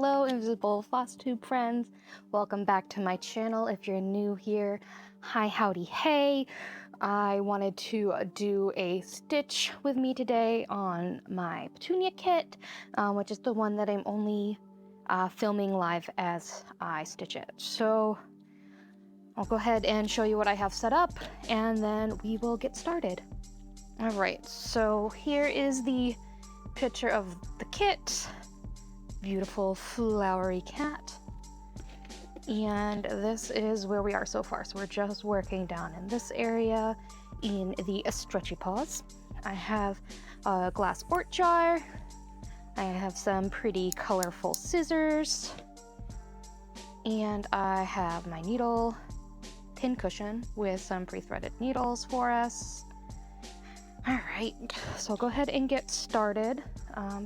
Hello, invisible floss tube friends. Welcome back to my channel. If you're new here, hi, howdy, hey. I wanted to do a stitch with me today on my Petunia kit, which is the one that I'm only filming live as I stitch it. So I'll go ahead and show you what I have set up, and then we will get started. All right, so here is the picture of the kit. Beautiful flowery cat. And this is where we are so far. So we're just working down in this area in the stretchy paws. I have a glass quart jar. I have some pretty colorful scissors. And I have my needle pin cushion with some pre-threaded needles for us. All right, so I'll go ahead and get started.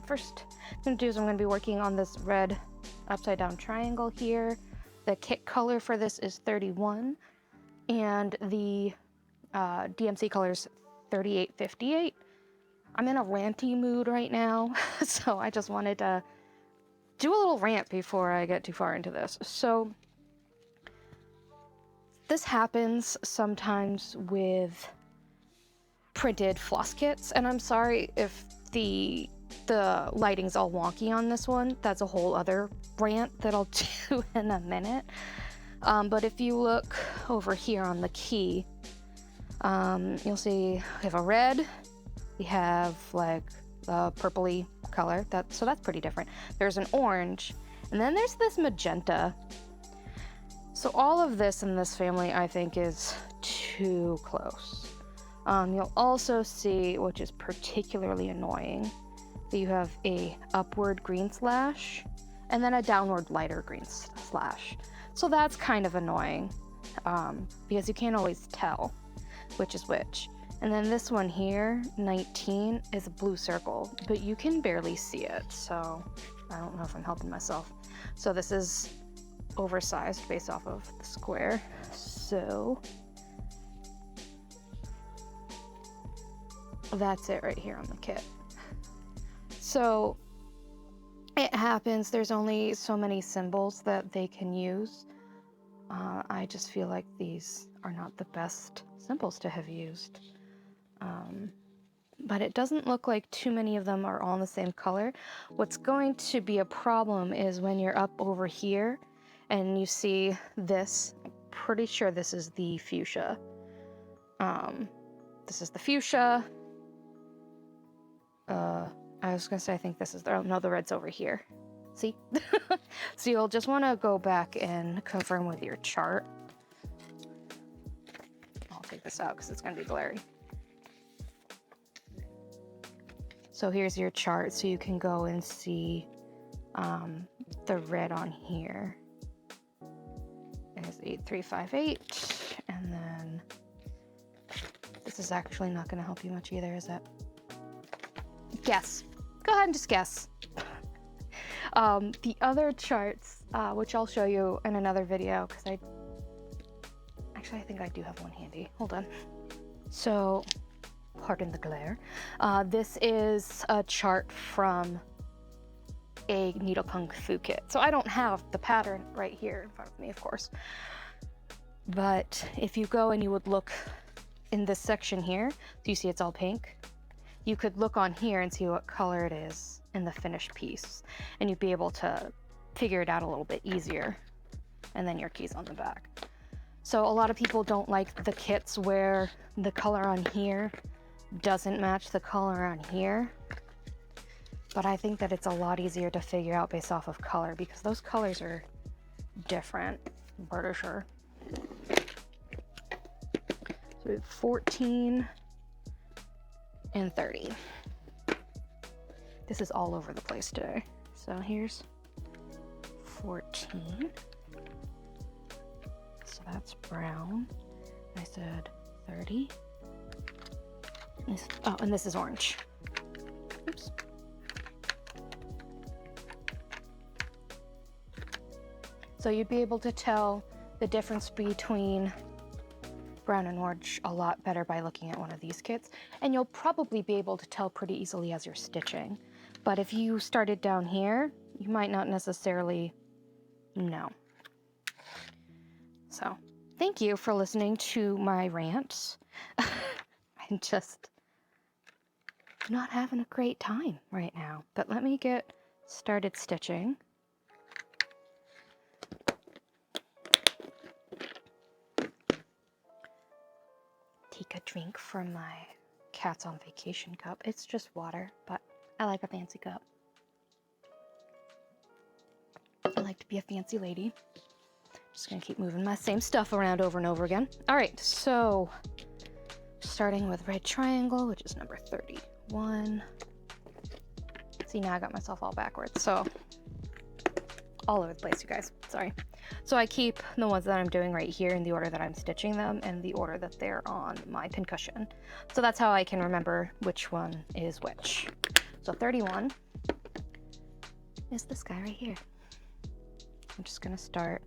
First I'm gonna do is I'm gonna be working on this red upside down triangle here. The kit color for this is 31 and the DMC color is 3858. I'm in a ranty mood right now, so I just wanted to do a little rant before I get too far into this. So this happens sometimes with printed floss kits, and I'm sorry if the lighting's all wonky on this one. That's a whole other rant that I'll do in a minute. But if you look over here on the key, you'll see we have a red, we have like the purpley color, so that's pretty different. There's an orange, and then there's this magenta. So all of this in this family I think is too close. You'll also see, which is particularly annoying, that you have a upward green slash and then a downward lighter green slash. So that's kind of annoying because you can't always tell which is which. And then this one here, 19, is a blue circle, but you can barely see it. So I don't know if I'm helping myself. So this is oversized based off of the square. So that's it right here on the kit. So it happens, there's only so many symbols that they can use. I just feel like these are not the best symbols to have used. But it doesn't look like too many of them are all in the same color. What's going to be a problem is when you're up over here and you see this. I'm pretty sure this is the fuchsia. This is the fuchsia. I was gonna say, I think this is the, oh no, the red's over here. See? So you'll just wanna go back and confirm with your chart. I'll take this out because it's gonna be blurry. So here's your chart, so you can go and see the red on here. There's 8358, and then this is actually not gonna help you much either, is it? Guess. Go ahead and just guess. The other charts, which I'll show you in another video, because I think I do have one handy. Hold on. So, pardon the glare. This is a chart from a Needle Kung Fu kit. So I don't have the pattern right here in front of me, of course. But if you go and you would look in this section here, so you see it's all pink. You could look on here and see what color it is in the finished piece, and you'd be able to figure it out a little bit easier. And then your key's on the back. So a lot of people don't like the kits where the color on here doesn't match the color on here. But I think that it's a lot easier to figure out based off of color because those colors are different, I'm pretty sure. So we have 14 and 30. This is all over the place today. So here's 14. So that's brown. I said 30. Oh, and this is orange. Oops. So you'd be able to tell the difference between brown and orange a lot better by looking at one of these kits, and you'll probably be able to tell pretty easily as you're stitching. But if you started down here, you might not necessarily know. So, thank you for listening to my rants. I'm just not having a great time right now. But let me get started stitching. Take a drink from my Cats on Vacation cup. It's just water, but I like a fancy cup. I like to be a fancy lady. Just gonna keep moving my same stuff around over and over again. All right, so starting with red triangle, which is number 31. See, now I got myself all backwards, so all over the place, you guys, sorry. So I keep the ones that I'm doing right here in the order that I'm stitching them and the order that they're on my pincushion. So that's how I can remember which one is which. So 31 is this guy right here. I'm just gonna start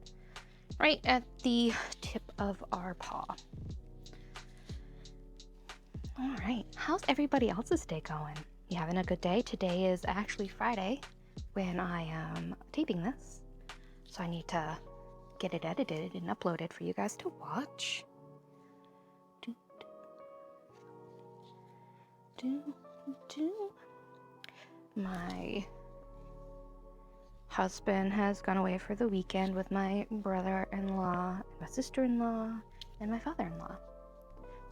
right at the tip of our paw. All right, how's everybody else's day going? You having a good day? Today is actually Friday when I am taping this, so I need to get it edited and uploaded for you guys to watch. My husband has gone away for the weekend with my brother-in-law, my sister-in-law, and my father-in-law.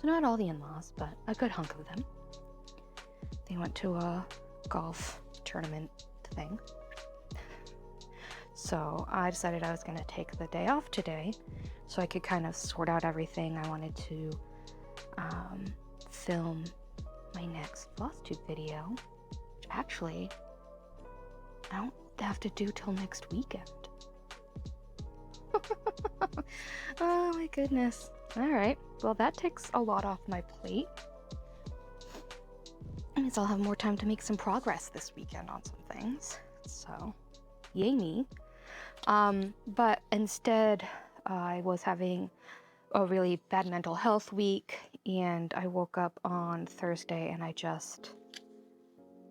So not all the in-laws, but a good hunk of them. They went to a golf tournament thing. So I decided I was going to take the day off today so I could kind of sort out everything. I wanted to film my next floss tube video, which actually I don't have to do till next weekend. Oh my goodness. All right, well that takes a lot off my plate. It means I'll have more time to make some progress this weekend on some things, so yay me. But instead I was having a really bad mental health week, and I woke up on Thursday and I just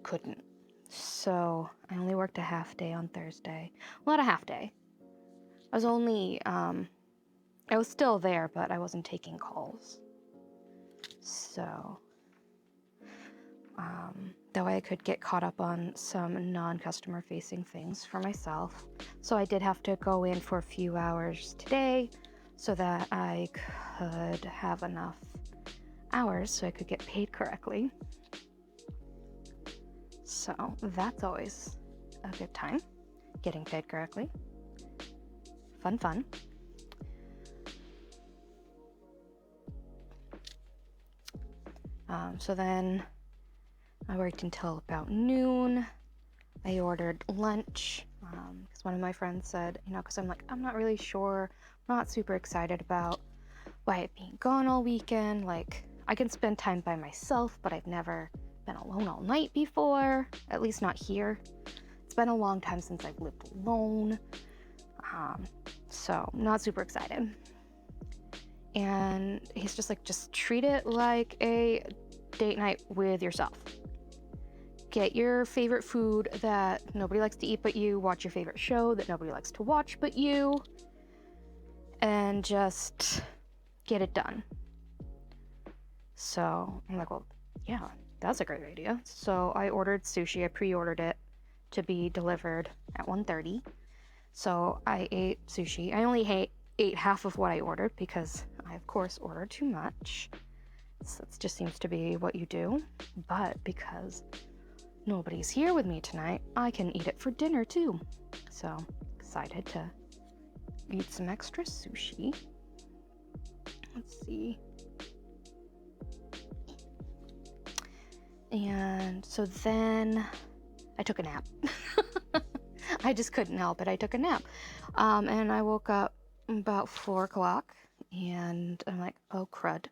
couldn't. So I only worked a half day on Thursday. Well, not a half day. I was only, I was still there, but I wasn't taking calls. So, that way I could get caught up on some non-customer facing things for myself. So I did have to go in for a few hours today so that I could have enough hours so I could get paid correctly. So that's always a good time, getting paid correctly. Fun, fun. So then I worked until about noon. I ordered lunch because one of my friends said, because I'm like, I'm not really sure, I'm not super excited about Wyatt being gone all weekend. Like, I can spend time by myself, but I've never been alone all night before, at least not here. It's been a long time since I've lived alone, so not super excited. And he's just like, just treat it like a date night with yourself. Get your favorite food that nobody likes to eat but you, watch your favorite show that nobody likes to watch but you, and just get it done. So I'm like, well, yeah, that's a great idea. So I ordered sushi. I pre-ordered it to be delivered at 1:30. So I ate sushi. I only ate half of what I ordered because I, of course, ordered too much. So it just seems to be what you do. But because nobody's here with me tonight, I can eat it for dinner too. So excited to eat some extra sushi. Let's see. And so then I took a nap. I just couldn't help it. I took a nap. And I woke up about 4 o'clock and I'm like, oh crud.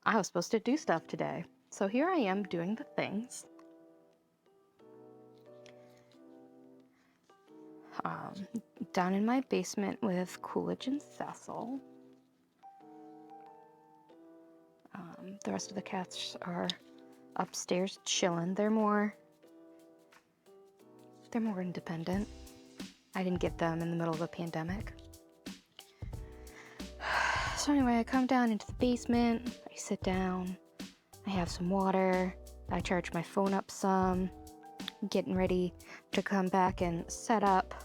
I was supposed to do stuff today. So here I am doing the things. Down in my basement with Coolidge and Cecil. The rest of the cats are upstairs chilling. They're They're more independent. I didn't get them in the middle of a pandemic. So anyway, I come down into the basement, I sit down, I have some water, I charge my phone up some, getting ready to come back and set up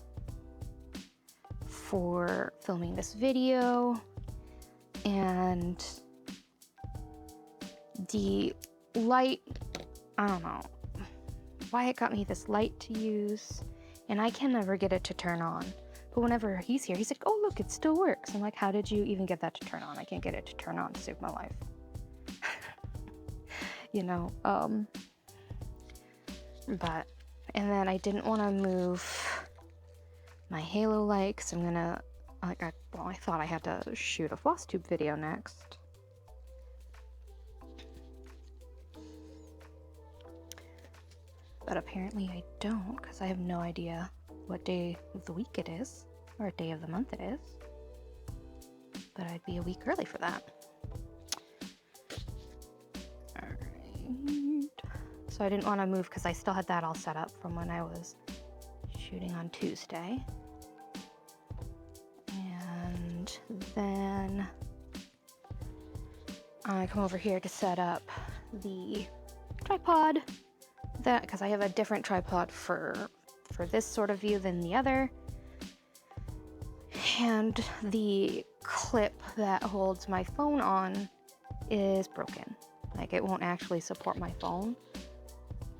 for filming this video. And the light, I don't know, Wyatt got me this light to use, and I can never get it to turn on. But whenever he's here, he's like, oh, look, it still works. I'm like, how did you even get that to turn on? I can't get it to turn on to save my life. You know, but, and then I didn't want to move my halo light, because I'm gonna, like, I thought I had to shoot a floss tube video next. But apparently I don't, because I have no idea what day of the week it is, or what day of the month it is. But I'd be a week early for that. Alright. So I didn't want to move because I still had that all set up from when I was shooting on Tuesday. And then I come over here to set up the tripod, that because I have a different tripod for this sort of view than the other. And the clip that holds my phone on is broken. Like, it won't actually support my phone.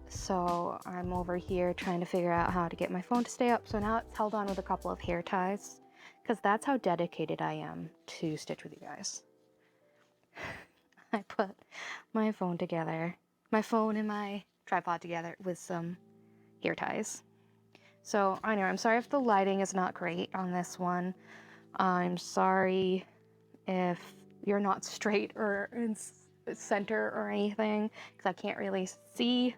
So I'm over here trying to figure out how to get my phone to stay up. So now it's held on with a couple of hair ties, because that's how dedicated I am to Stitch with you guys. I put my phone together, my phone and my tripod together with some hair ties. So I know, I'm sorry if the lighting is not great on this one. I'm sorry if you're not straight or in center or anything, because I can't really see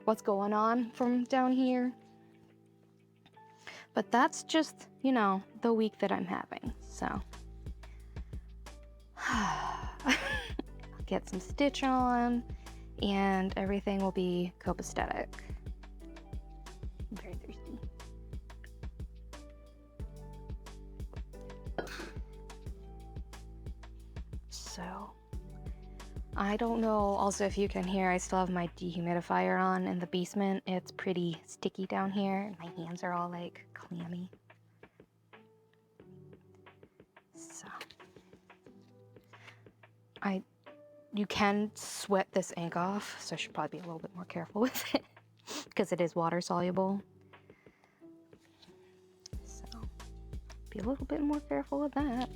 what's going on from down here. But that's just, you know, the week that I'm having. So I'll get some Stitch on and everything will be copacetic. I'm very thirsty. So, I don't know also if you can hear, I still have my dehumidifier on in the basement. It's pretty sticky down here, and my hands are all like clammy. So, you can sweat this ink off, so I should probably be a little bit more careful with it, because it is water soluble. So, be a little bit more careful with that.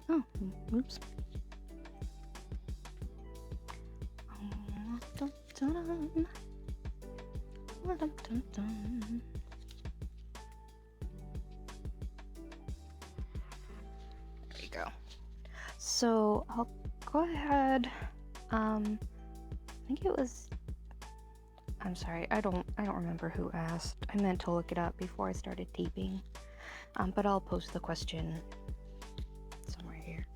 Oh, oops. There you go. So I'll go ahead. I think it was. I'm sorry. I don't remember who asked. I meant to look it up before I started taping. But I'll post the question somewhere here.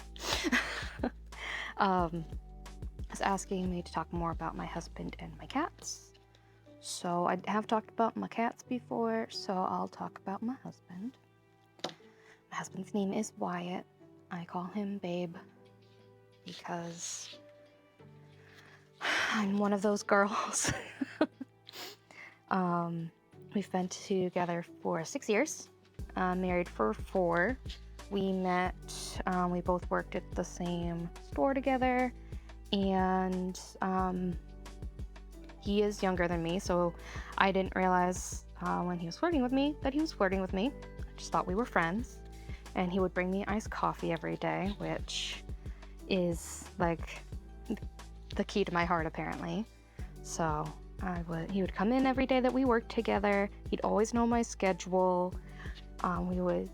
Was asking me to talk more about my husband and my cats. So I have talked about my cats before, so I'll talk about my husband. My husband's name is Wyatt. I call him Babe because I'm one of those girls. We've been together for 6 years, married for 4. We met, we both worked at the same store together, and he is younger than me, so I didn't realize when he was flirting with me that he was flirting with me. I just thought we were friends, and he would bring me iced coffee every day, which is like the key to my heart apparently. So he would come in every day that we worked together. He'd always know my schedule. We would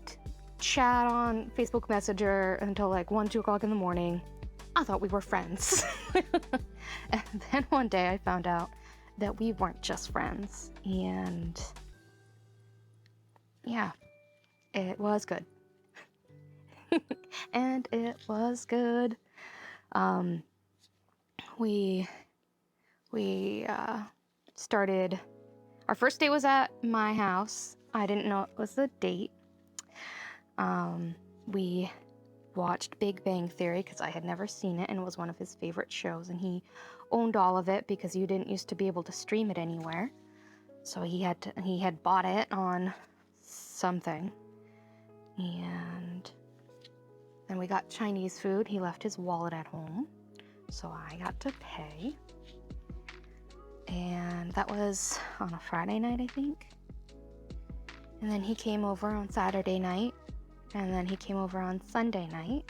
chat on Facebook Messenger until like 1, 2 o'clock in the morning. I thought we were friends. And then one day I found out that we weren't just friends. And yeah, it was good. And it was good. We we started, our first date was at my house. I didn't know it was the date. We watched Big Bang Theory because I had never seen it and it was one of his favorite shows, and he owned all of it because you didn't used to be able to stream it anywhere. So he had bought it on something. And then we got Chinese food. He left his wallet at home, so I got to pay. And that was on a Friday night, I think. And then he came over on Saturday night. And then he came over on Sunday night.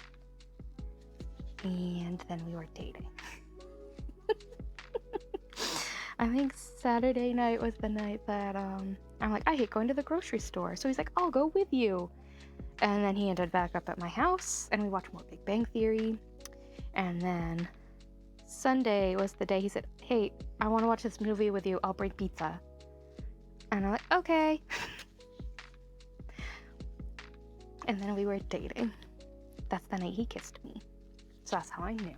And then we were dating. I think Saturday night was the night that I'm like, I hate going to the grocery store. So he's like, I'll go with you. And then he ended back up at my house and we watched more Big Bang Theory. And then Sunday was the day he said, hey, I want to watch this movie with you. I'll bring pizza. And I'm like, okay. And then we were dating. That's the night he kissed me. So that's how I knew.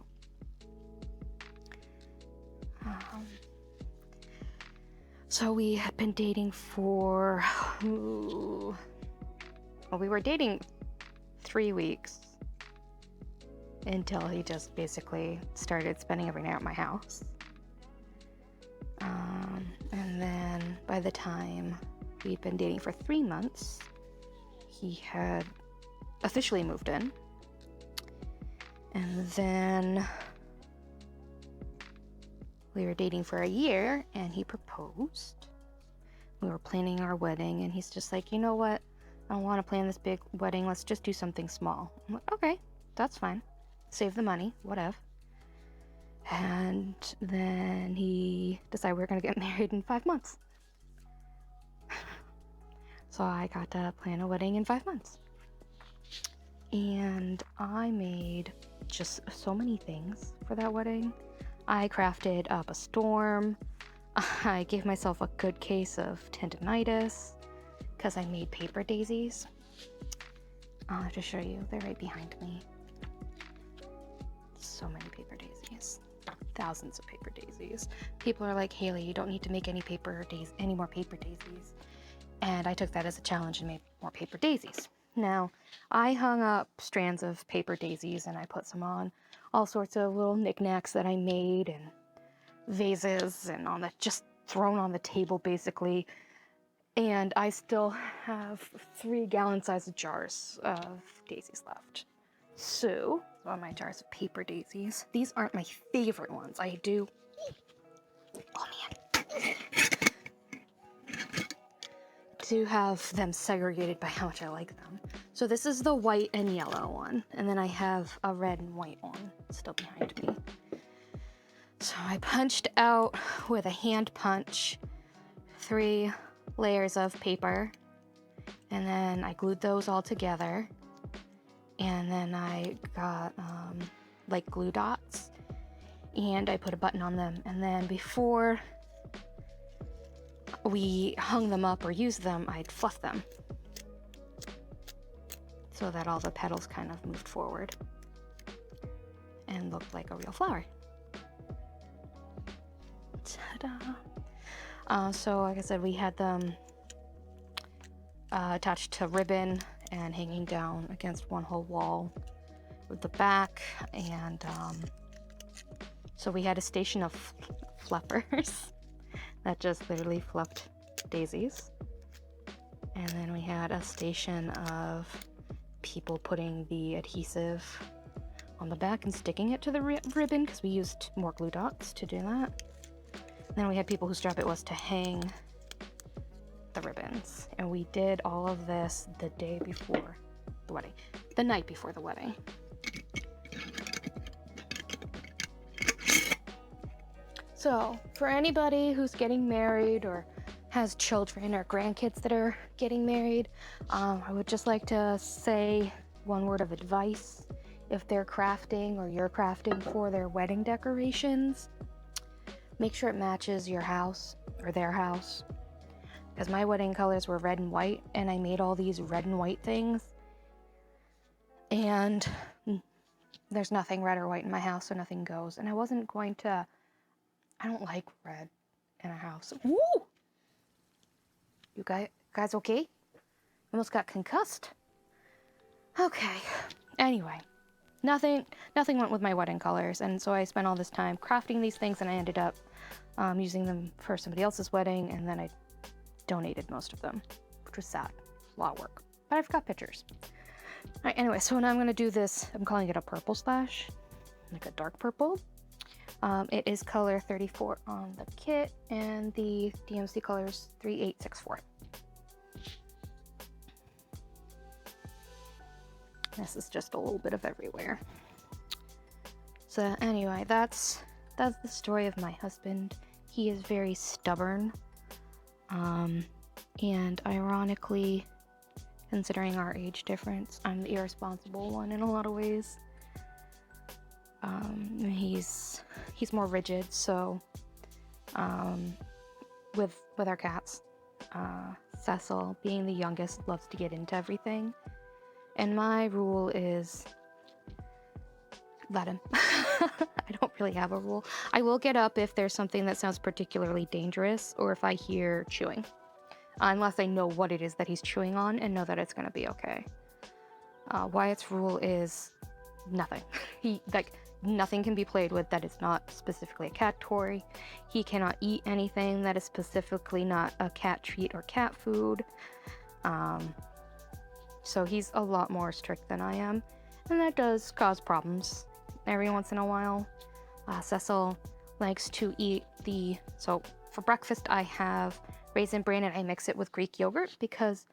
So we had been dating for, well, we were dating 3 weeks until he just basically started spending every night at my house. And then by the time we'd been dating for 3 months, he had officially moved in. And then we were dating for a year and he proposed. We were planning our wedding and he's just like, you know what? I don't want to plan this big wedding. Let's just do something small. I'm like, okay, that's fine. Save the money, whatever. And then he decided we were going to get married in 5 months. So I got to plan a wedding in 5 months. And I made just so many things for that wedding. I crafted up a storm. I gave myself a good case of tendinitis because I made paper daisies. I'll have to show you. They're right behind me. So many paper daisies. Thousands of paper daisies. People are like, Haley, you don't need to make any more paper daisies. And I took that as a challenge and made more paper daisies. Now, I hung up strands of paper daisies and I put some on all sorts of little knickknacks that I made and vases and just thrown on the table basically. And I still have 3 gallon-sized jars of daisies left. So, on my jars of paper daisies. These aren't my favorite ones. I do. Oh man. To have them segregated by how much I like them. So this is the white and yellow one, and then I have a red and white one still behind me. So I punched out with a hand punch 3 layers of paper, and then I glued those all together, and then I got like glue dots, and I put a button on them, and then before we hung them up or used them, I'd fluff them so that all the petals kind of moved forward and looked like a real flower. Ta-da! So like I said, we had them attached to ribbon and hanging down against one whole wall with the back, and so we had a station of fluffers that just literally fluffed daisies. And then we had a station of people putting the adhesive on the back and sticking it to the ribbon because we used more glue dots to do that. And then we had people whose job it was to hang the ribbons. And we did all of this the day before the wedding, the night before the wedding. So, for anybody who's getting married or has children or grandkids that are getting married, I would just like to say one word of advice. If they're crafting or you're crafting for their wedding decorations, make sure it matches your house or their house. Because my wedding colors were red and white, and I made all these red and white things. And there's nothing red or white in my house, so nothing goes. And I wasn't going to I don't like red in a house. Woo! You guys okay? Almost got concussed. Okay. Anyway, nothing went with my wedding colors, and so I spent all this time crafting these things, and I ended up using them for somebody else's wedding, and then I donated most of them, which was sad. A lot of work. But I've got pictures. Alright, anyway, so now I'm gonna do this. I'm calling it a purple splash, like a dark purple. It is color 34 on the kit, and the DMC color is 3864. This is just a little bit of everywhere. So anyway, that's the story of my husband. He is very stubborn, and ironically, considering our age difference, I'm the irresponsible one in a lot of ways. He's more rigid, so with our cats, Cecil, being the youngest, loves to get into everything, and my rule is let him. I don't really have a rule. I will get up if there's something that sounds particularly dangerous, or if I hear chewing, unless I know what it is that he's chewing on and know that it's gonna be okay. Wyatt's rule is nothing. Nothing can be played with that is not specifically a cat toy. He cannot eat anything that is specifically not a cat treat or cat food. So he's a lot more strict than I am, and that does cause problems every once in a while. Cecil likes to eat so for breakfast I have Raisin Bran, and I mix it with Greek yogurt because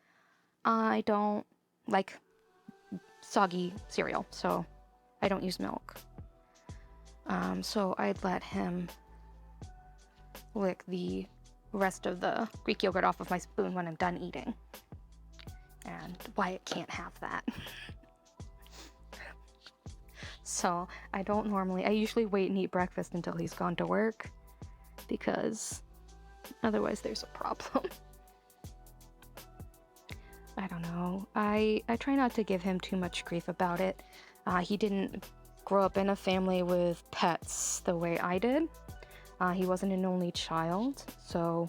I don't like soggy cereal, so I don't use milk. So I'd let him lick the rest of the Greek yogurt off of my spoon when I'm done eating. And Wyatt can't have that. So I usually wait and eat breakfast until he's gone to work, because otherwise there's a problem. I don't know. I try not to give him too much grief about it. He didn't grow up in a family with pets the way I did. He wasn't an only child, so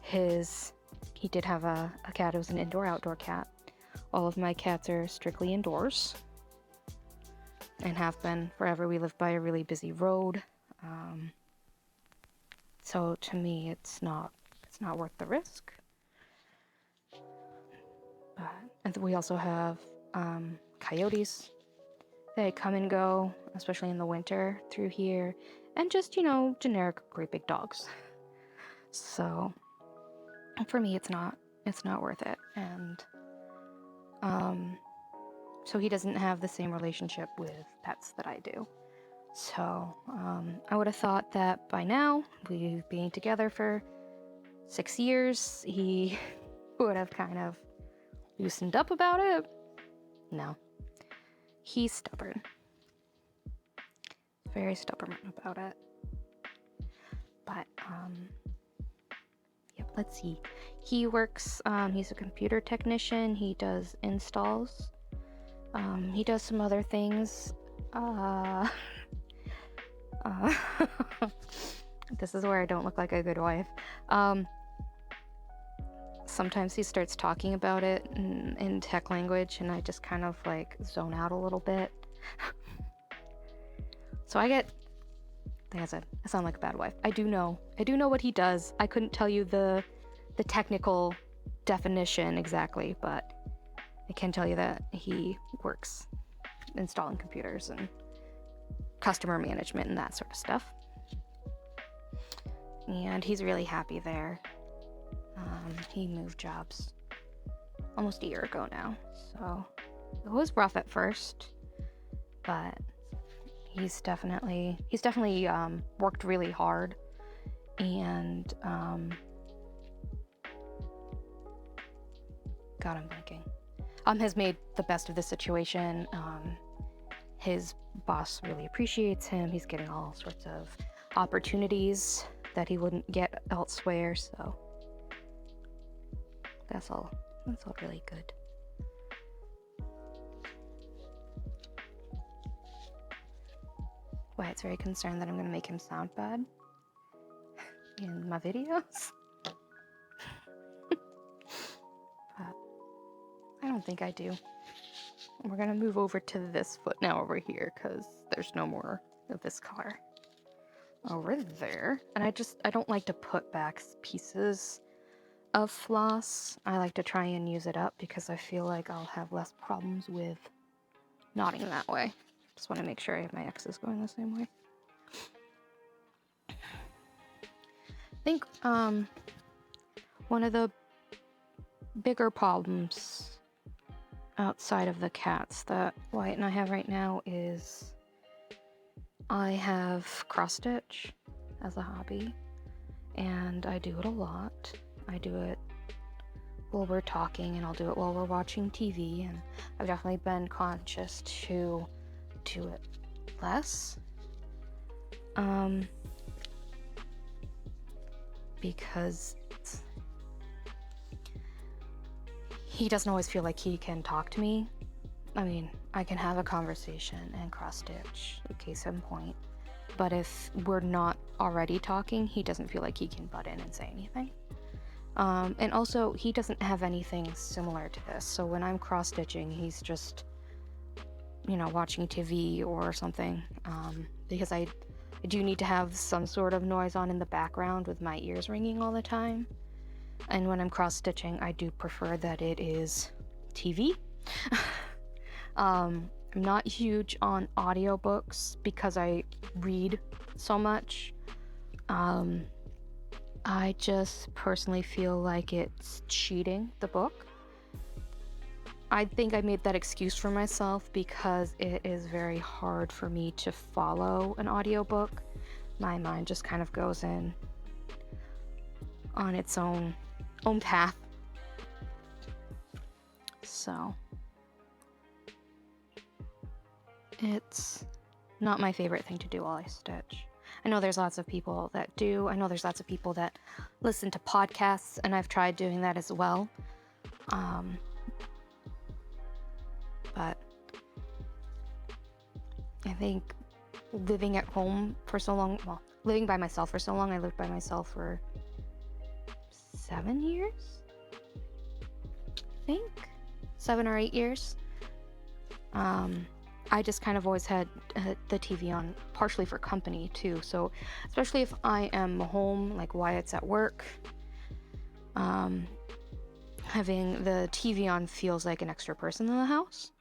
he did have a cat. It was an indoor-outdoor cat. All of my cats are strictly indoors, and have been forever. We live by a really busy road, so to me it's not worth the risk. And we also have coyotes. They come and go, especially in the winter through here, and just, generic great big dogs. So for me it's not worth it. And so he doesn't have the same relationship with pets that I do. So I would have thought that by now, we being together for 6 years, he would have kind of loosened up about it. No. He's stubborn. Very stubborn about it. But, yep, let's see. He works, he's a computer technician. He does installs. He does some other things. This is where I don't look like a good wife. Sometimes he starts talking about it in tech language, and I just kind of zone out a little bit. So like I said, I sound like a bad wife. I do know what he does. I couldn't tell you the technical definition exactly, but I can tell you that he works installing computers and customer management and that sort of stuff. And he's really happy there. He moved jobs almost a year ago now, so it was rough at first, but he's definitely worked really hard, and God, I'm thinking. Has made the best of the situation. His boss really appreciates him. He's getting all sorts of opportunities that he wouldn't get elsewhere, so that's all really good. Wyatt's very concerned that I'm going to make him sound bad. in my videos. But I don't think I do. We're gonna move over to this foot now over here because there's no more of this color over there. And I don't like to put back pieces of floss. I like to try and use it up because I feel like I'll have less problems with knotting that way. Just want to make sure I have my X's going the same way. I think one of the bigger problems outside of the cats that Wyatt and I have right now is I have cross stitch as a hobby, and I do it a lot. I do it while we're talking, and I'll do it while we're watching TV, and I've definitely been conscious to do it less. Because he doesn't always feel like he can talk to me. I mean, I can have a conversation and cross stitch, case in point. But if we're not already talking, he doesn't feel like he can butt in and say anything. And also, he doesn't have anything similar to this. So when I'm cross stitching, he's just, you know, watching TV or something. Because I do need to have some sort of noise on in the background with my ears ringing all the time. And when I'm cross stitching, I do prefer that it is TV. I'm not huge on audiobooks because I read so much. I just personally feel like it's cheating the book. I think I made that excuse for myself because it is very hard for me to follow an audiobook. My mind just kind of goes in on its own path. So it's not my favorite thing to do while I stitch. I know there's lots of people that do. I know there's lots of people that listen to podcasts, and I've tried doing that as well. But I think living at home for so long, well, living by myself for so long, I lived by myself for 7 years? I think 7 or 8 years. I just kind of always had the TV on, partially for company too. So especially if I am home, like Wyatt's at work, having the TV on feels like an extra person in the house.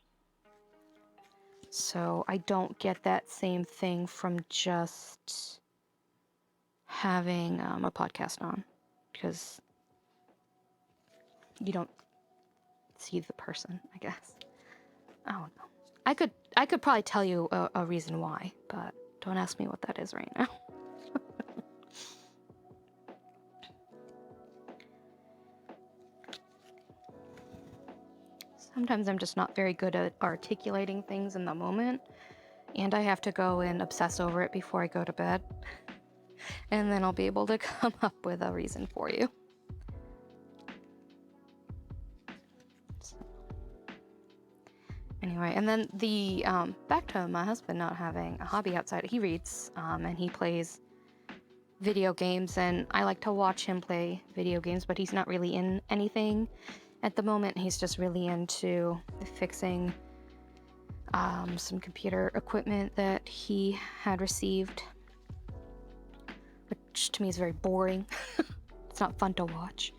So I don't get that same thing from just having a podcast on, because you don't see the person, I guess. I don't know. I could probably tell you a reason why, but don't ask me what that is right now. Sometimes I'm just not very good at articulating things in the moment, and I have to go and obsess over it before I go to bed. And then I'll be able to come up with a reason for you. So. Anyway, and then the back to my husband not having a hobby outside. He reads, and he plays video games, and I like to watch him play video games, but he's not really in anything at the moment. He's just really into fixing some computer equipment that he had received, which to me is very boring. It's not fun to watch.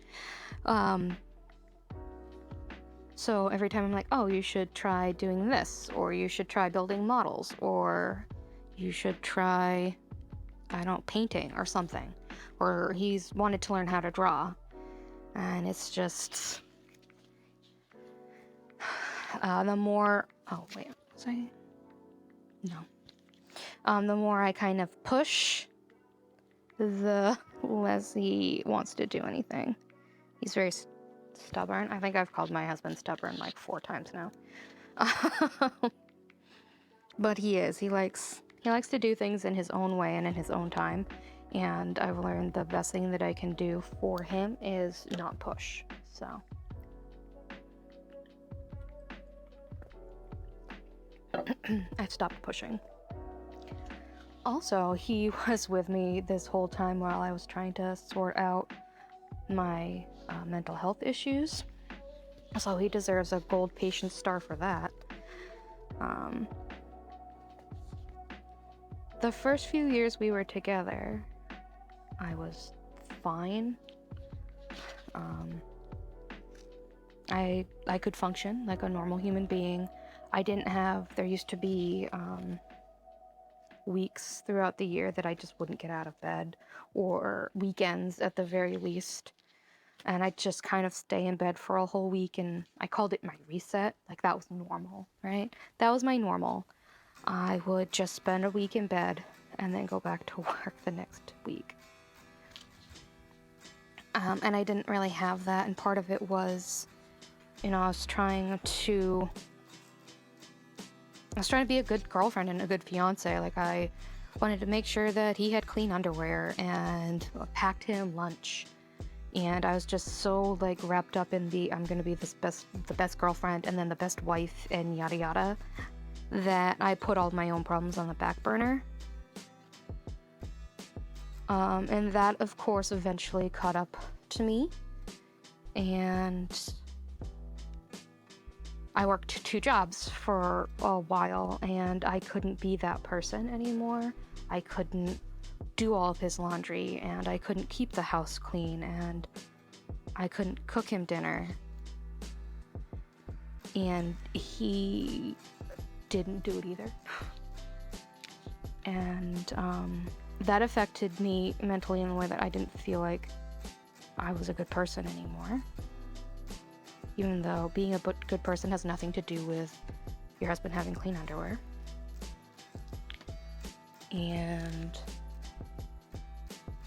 So every time I'm like, oh, you should try doing this, or you should try building models, or you should try, I don't know, painting or something. Or he's wanted to learn how to draw. And it's just, the more, oh wait, was I? No. The more I kind of push, the less he wants to do anything. He's very stubborn. I think I've called my husband stubborn like 4 times now. But he is. He likes to do things in his own way and in his own time. And I've learned the best thing that I can do for him is not push. So I've stopped pushing. Also, he was with me this whole time while I was trying to sort out my mental health issues. So he deserves a gold patient star for that. The first few years we were together, I was fine. I could function like a normal human being. There used to be weeks throughout the year that I just wouldn't get out of bed, or weekends at the very least. And I'd just kind of stay in bed for a whole week, and I called it my reset. Like, that was normal, right? That was my normal. I would just spend a week in bed and then go back to work the next week. And I didn't really have that, and part of it was, I was trying to be a good girlfriend and a good fiance. Like, I wanted to make sure that he had clean underwear and packed him lunch. And I was just so like wrapped up in I'm gonna be the best girlfriend and then the best wife and yada yada, that I put all my own problems on the back burner. And that, of course, eventually caught up to me. And I worked 2 jobs for a while, and I couldn't be that person anymore. I couldn't do all of his laundry, and I couldn't keep the house clean, and I couldn't cook him dinner. And he didn't do it either. And that affected me mentally in a way that I didn't feel like I was a good person anymore. Even though being a good person has nothing to do with your husband having clean underwear. And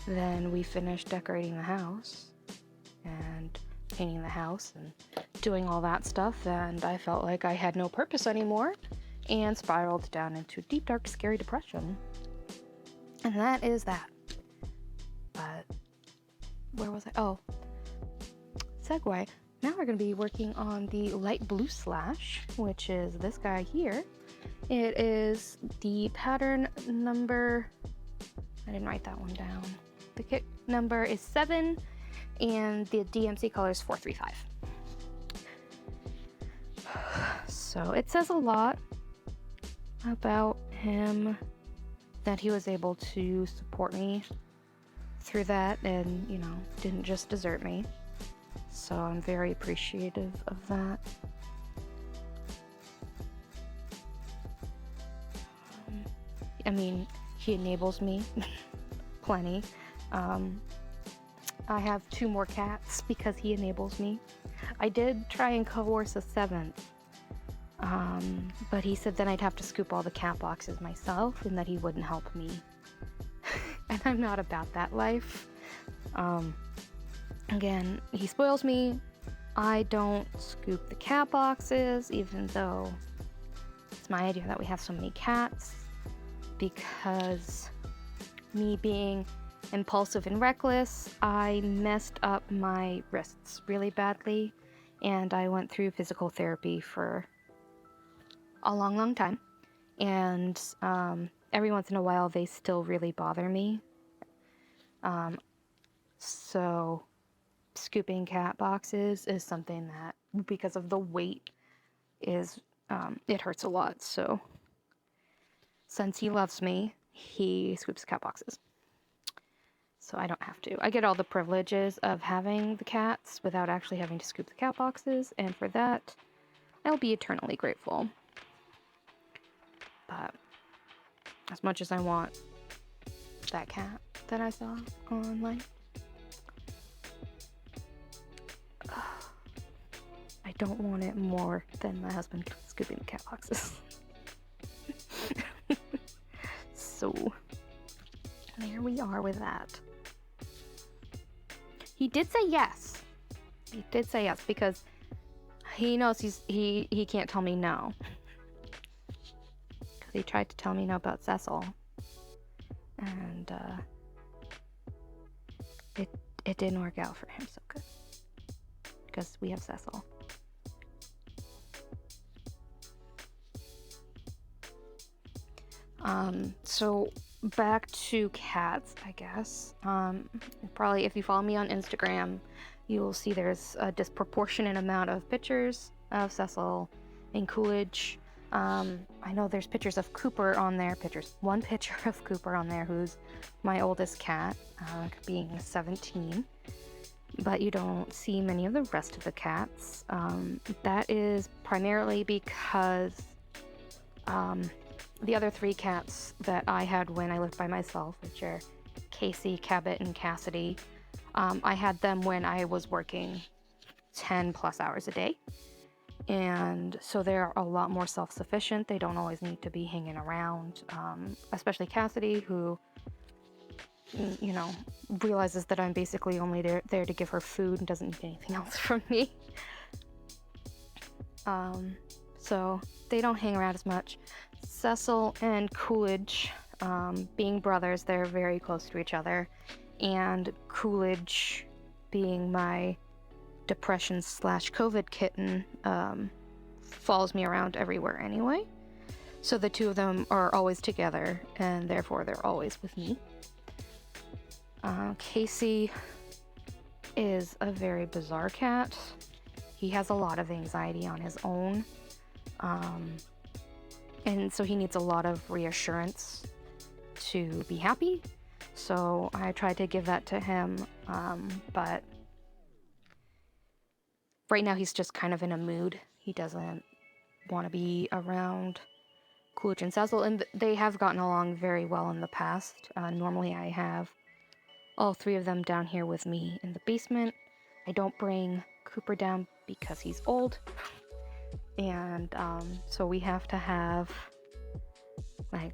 then we finished decorating the house and painting the house and doing all that stuff, and I felt like I had no purpose anymore and spiraled down into deep, dark, scary depression. And that is that. But where was I? Oh, segue. Now we're going to be working on the light blue slash, which is this guy here. It is the pattern number, I didn't write that one down. The kit number is 7 and the DMC color is 435. So it says a lot about him, that he was able to support me through that and, didn't just desert me. So I'm very appreciative of that. He enables me plenty. I have 2 more cats because he enables me. I did try and coerce a 7th, but he said then I'd have to scoop all the cat boxes myself and that he wouldn't help me. And I'm not about that life. Again, he spoils me. I don't scoop the cat boxes, even though it's my idea that we have so many cats, because me being impulsive and reckless, I messed up my wrists really badly, and I went through physical therapy for a long, long time, and every once in a while they still really bother me. So scooping cat boxes is something that, because of the weight, it hurts a lot. So since he loves me, he scoops cat boxes. So I don't have to. I get all the privileges of having the cats without actually having to scoop the cat boxes, and for that, I'll be eternally grateful. But as much as I want that cat that I saw online, I don't want it more than my husband scooping the cat boxes. So there we are with that. He did say yes. He did say yes because he knows he can't tell me no. Because he tried to tell me no about Cecil, and it didn't work out for him so good because we have Cecil. So back to cats, I guess. Probably if you follow me on Instagram, you will see there's a disproportionate amount of pictures of Cecil and Coolidge. I know there's pictures of Cooper on there. One picture of Cooper on there, who's my oldest cat, being 17. But you don't see many of the rest of the cats. That is primarily because the other 3 cats that I had when I lived by myself, which are Casey, Cabot, and Cassidy, I had them when I was working 10 plus hours a day. And so they're a lot more self-sufficient. They don't always need to be hanging around, especially Cassidy, who, you know, realizes that I'm basically only there to give her food and doesn't need anything else from me. So they don't hang around as much. Cecil and Coolidge, being brothers, they're very close to each other. And Coolidge, being my depression/COVID kitten, follows me around everywhere anyway. So the 2 of them are always together, and therefore they're always with me. Casey is a very bizarre cat. He has a lot of anxiety on his own. And so he needs a lot of reassurance to be happy. So I tried to give that to him, but right now he's just kind of in a mood. He doesn't want to be around Coolidge and Cecil, and they have gotten along very well in the past. Normally I have all 3 of them down here with me in the basement. I don't bring Cooper down because he's old. And so we have to have,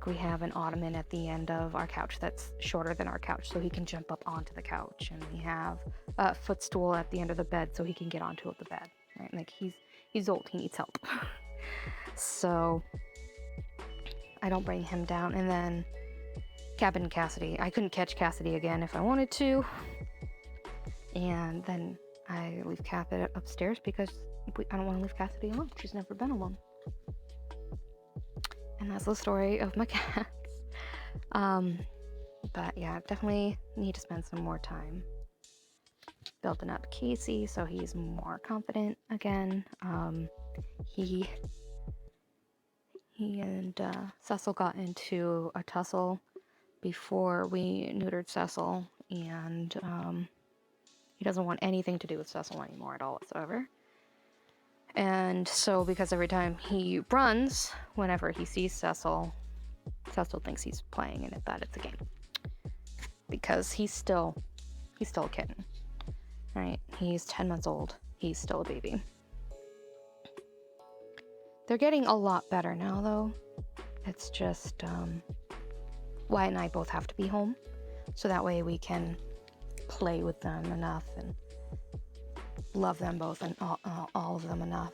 we have an ottoman at the end of our couch that's shorter than our couch so he can jump up onto the couch. And we have a footstool at the end of the bed so he can get onto the bed, right? Like he's old, he needs help. So I don't bring him down. And then Cabin and Cassidy. I couldn't catch Cassidy again if I wanted to. And then I leave Cabot upstairs because I don't want to leave Cassidy alone. She's never been alone. And that's the story of my cats. But yeah, definitely need to spend some more time building up Casey so he's more confident again. He and Cecil got into a tussle before we neutered Cecil, and he doesn't want anything to do with Cecil anymore at all whatsoever. And so because every time he runs, whenever he sees Cecil, Cecil thinks he's playing and that it's a game. Because he's still a kitten, right? He's 10 months old. He's still a baby. They're getting a lot better now, though. It's just Wyatt and I both have to be home, so that way we can play with them enough and love them both and all of them enough.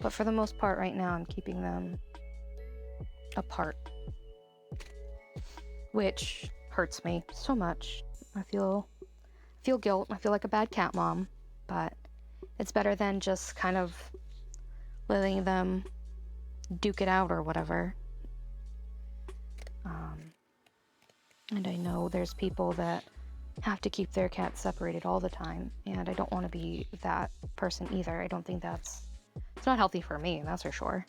But for the most part right now, I'm keeping them apart, which hurts me so much. I feel guilt. I feel like a bad cat mom, but it's better than just kind of letting them duke it out or whatever. And I know there's people that have to keep their cats separated all the time, and I don't want to be that person either. I don't think it's not healthy for me, that's for sure.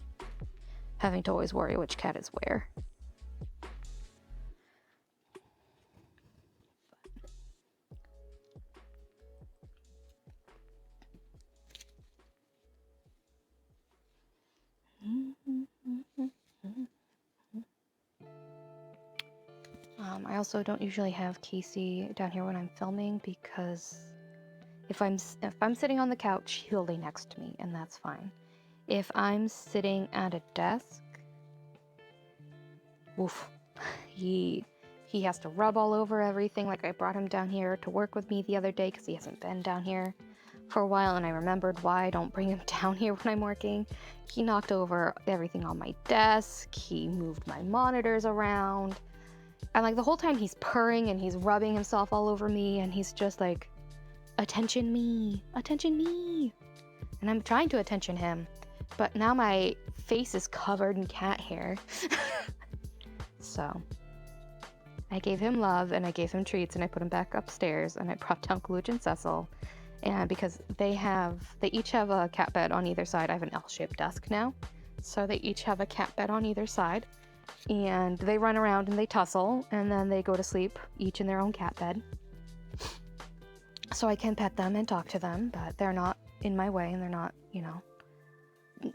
Having to always worry which cat is where. I also don't usually have Casey down here when I'm filming because if I'm sitting on the couch, he'll lay next to me, and that's fine. If I'm sitting at a desk, woof, he has to rub all over everything. Like, I brought him down here to work with me the other day because he hasn't been down here for a while, and I remembered why I don't bring him down here when I'm working. He knocked over everything on my desk. He moved my monitors around. And like the whole time he's purring and he's rubbing himself all over me, and he's just like, attention me, attention me. And I'm trying to attention him, But now my face is covered in cat hair. So I gave him love and I gave him treats and I put him back upstairs and I brought down Coolidge and Cecil. And because they each have a cat bed on either side. I have an L-shaped desk now. So they each have a cat bed on either side. And they run around and they tussle and then they go to sleep, each in their own cat bed. So I can pet them and talk to them, but they're not in my way and they're not, you know,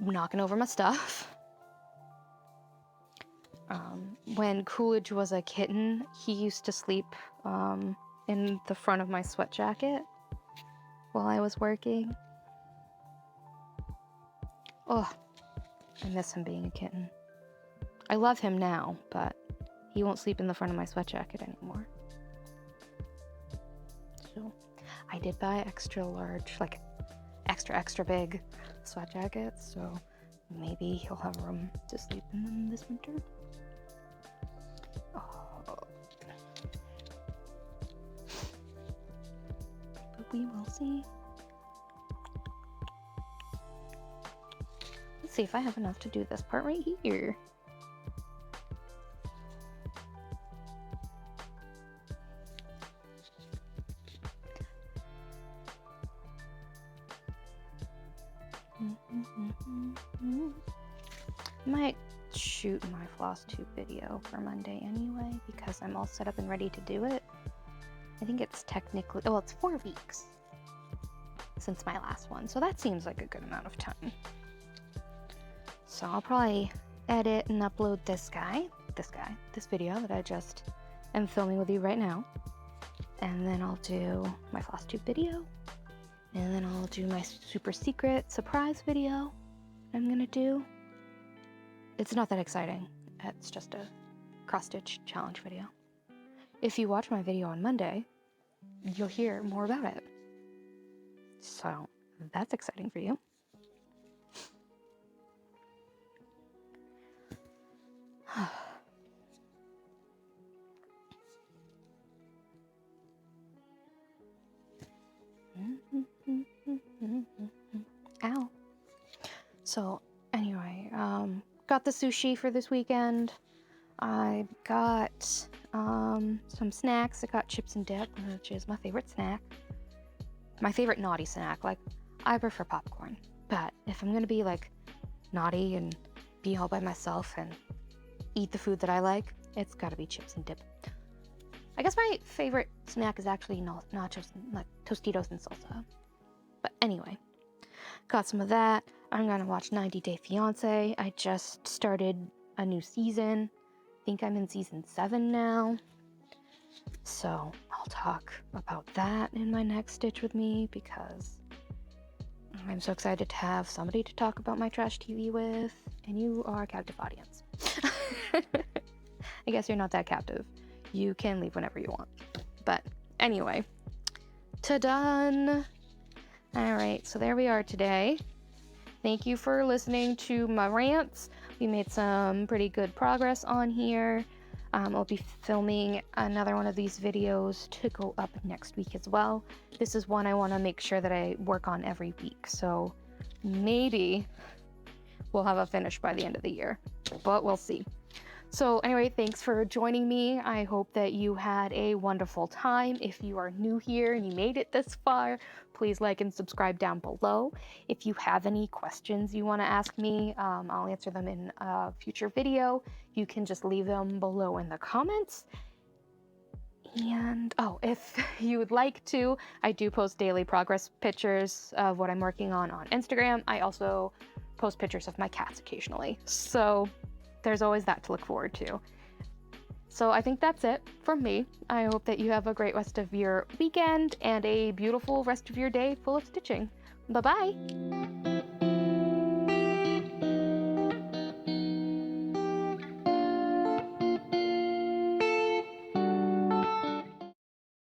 knocking over my stuff. When Coolidge was a kitten, he used to sleep in the front of my sweat jacket while I was working. Oh, I miss him being a kitten. I love him now, but he won't sleep in the front of my sweat jacket anymore. So I did buy extra large, like extra big sweat jackets, so maybe he'll have room to sleep in them this winter. Oh. But we will see. Let's see if I have enough to do this part right here. I might shoot my floss tube video for Monday anyway because I'm all set up and ready to do it. I think it's technically, well, it's 4 weeks since my last one, so that seems like a good amount of time. So I'll probably edit and upload this video that I just am filming with you right now, and then I'll do my floss tube video, and then I'll do my super secret surprise video I'm gonna do. It's not that exciting. It's just a cross-stitch challenge video. If you watch my video on Monday, you'll hear more about it. So that's exciting for you. Ow. So anyway, got the sushi for this weekend. I got some snacks. I got chips and dip, which is my favorite snack. My favorite naughty snack. Like, I prefer popcorn, but if I'm gonna be like naughty and be all by myself and eat the food that I like, it's gotta be chips and dip. I guess my favorite snack is actually nachos, like Tostitos and salsa. But anyway, got some of that. I'm gonna watch 90 Day Fiancé. I just started a new season. I think I'm in season 7 now. So I'll talk about that in my next Stitch with Me because I'm so excited to have somebody to talk about my trash TV with, and you are a captive audience. I guess you're not that captive. You can leave whenever you want. But anyway, ta-done! Alright, so there we are today. Thank you for listening to my rants. We made some pretty good progress on here. I'll be filming another one of these videos to go up next week as well. This is one I want to make sure that I work on every week, so maybe we'll have a finish by the end of the year, but we'll see. So anyway, thanks for joining me. I hope that you had a wonderful time. If you are new here and you made it this far, please like and subscribe down below. If you have any questions you want to ask me, I'll answer them in a future video. You can just leave them below in the comments. And if you would like to, I do post daily progress pictures of what I'm working on Instagram. I also post pictures of my cats occasionally. So there's always that to look forward to. So I think that's it from me. I hope that you have a great rest of your weekend and a beautiful rest of your day full of stitching. Bye-bye!